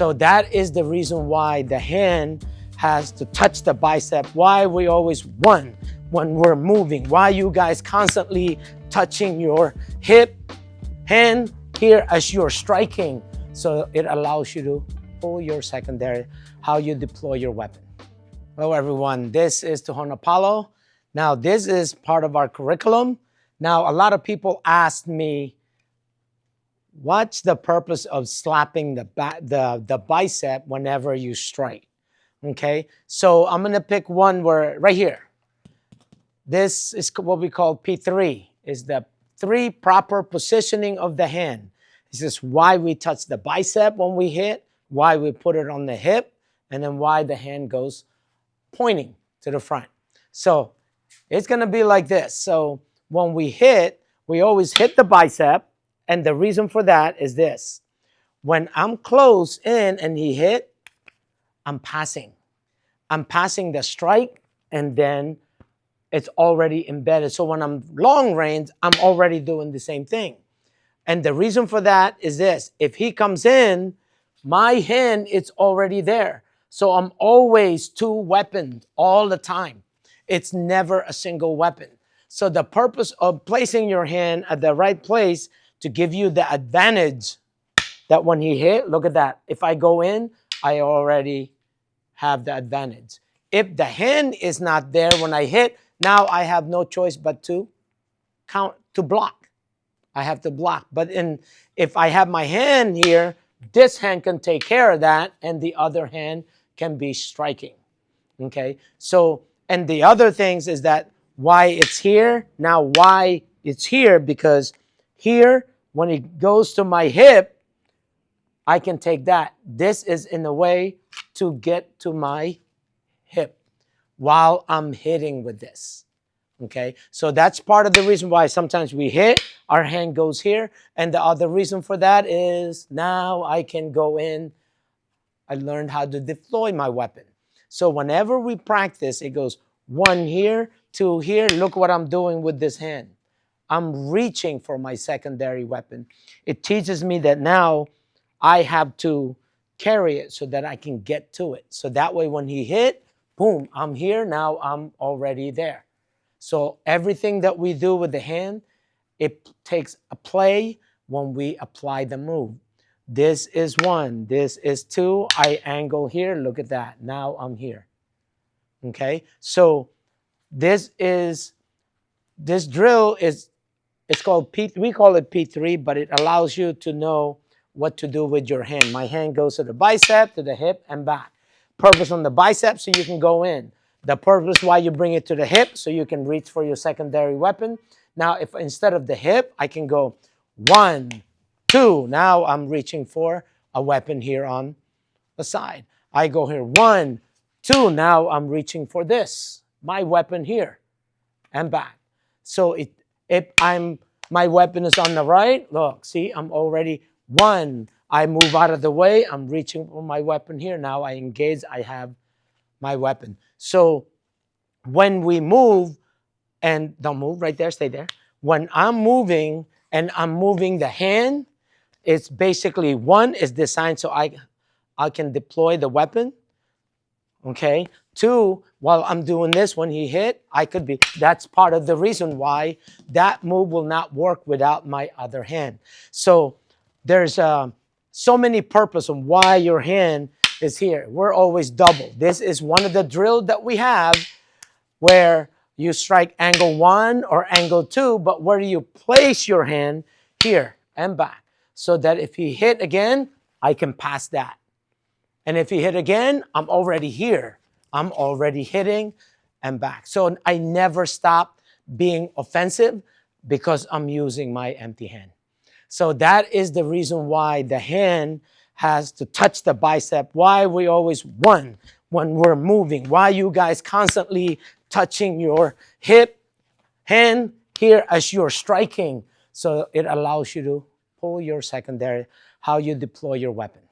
So that is the reason why the hand has to touch the bicep, why we always one when we're moving, why you guys constantly touching your hip, hand here as you're striking. So it allows you to pull your secondary, how you deploy your weapon. Hello everyone, this is Tuhon Apolo. Now this is part of our curriculum. Now a lot of people asked me, what's the purpose of slapping the bicep whenever you strike? Okay, so I'm gonna pick one where, right here. This is what we call P3, is the 3 proper positioning of the hand. This is why we touch the bicep when we hit, why we put it on the hip, and then why the hand goes pointing to the front. So it's gonna be like this. So when we hit, we always hit the bicep, and the reason for that is this. When I'm close in and he hit, I'm passing. I'm passing the strike, and then it's already embedded. So when I'm long range, I'm already doing the same thing. And the reason for that is this. If he comes in, my hand is already there. So I'm always 2 weapons all the time. It's never a single weapon. So the purpose of placing your hand at the right place to give you the advantage that when he hit, look at that. If I go in, I already have the advantage. If the hand is not there when I hit, now I have no choice but to block. I have to block. But if I have my hand here, this hand can take care of that, and the other hand can be striking. Okay? So, and the other things is that why it's here. Now, why it's here, because here, when it goes to my hip, I can take that. This is in the way to get to my hip while I'm hitting with this. Okay, so that's part of the reason why sometimes we hit, our hand goes here. And the other reason for that is now I can go in. I learned how to deploy my weapon. So whenever we practice, it goes 1 here, 2 here. Look what I'm doing with this hand. I'm reaching for my secondary weapon. It teaches me that now I have to carry it so that I can get to it. So that way when he hit, boom, I'm here. Now I'm already there. So everything that we do with the hand, it takes a play when we apply the move. This is 1, this is 2, I angle here, look at that. Now I'm here. Okay, so this drill is, it's called we call it P3, but it allows you to know what to do with your hand. My hand goes to the bicep, to the hip, and back. Purpose on the bicep so you can go in. The purpose why you bring it to the hip so you can reach for your secondary weapon. Now, if instead of the hip, I can go 1, 2. Now I'm reaching for a weapon here on the side. I go here 1, 2. Now I'm reaching for this, my weapon here, and back. So if my weapon is on the right, look, see, I'm already 1. I move out of the way. I'm reaching for my weapon here. Now I engage. I have my weapon. So when we move, and don't move right there, stay there. When I'm moving and I'm moving the hand, it's basically 1 is designed so I can deploy the weapon. Okay. 2, while I'm doing this, when he hit, that's part of the reason why that move will not work without my other hand. So there's so many purposes on why your hand is here. We're always double. This is one of the drills that we have where you strike angle 1 or angle 2, but where do you place your hand? Here and back. So that if he hit again, I can pass that. And if he hit again, I'm already here. I'm already hitting and back. So I never stop being offensive because I'm using my empty hand. So that is the reason why the hand has to touch the bicep, why we always one when we're moving, why you guys constantly touching your hip, hand here as you're striking. So it allows you to pull your secondary, how you deploy your weapon.